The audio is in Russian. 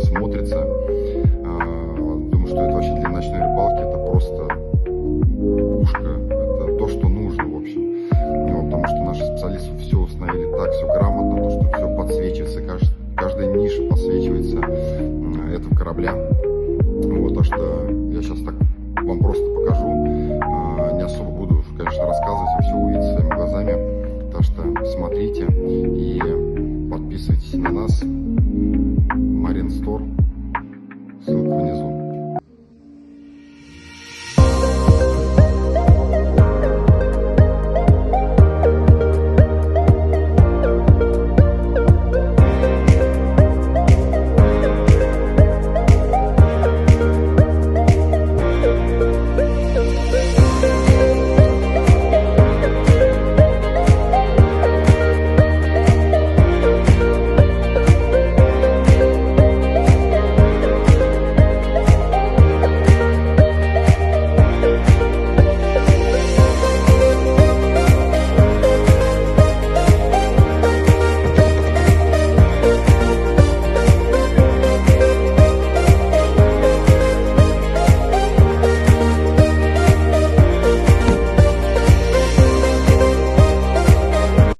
смотрится. Думаю, что это вообще для ночной рыбалки это просто пушка, это то, что нужно, в общем. Ну, потому что наши специалисты все установили так, все грамотно, то, что все подсвечивается, каждая ниша подсвечивается этого корабля. Вот, так что я сейчас так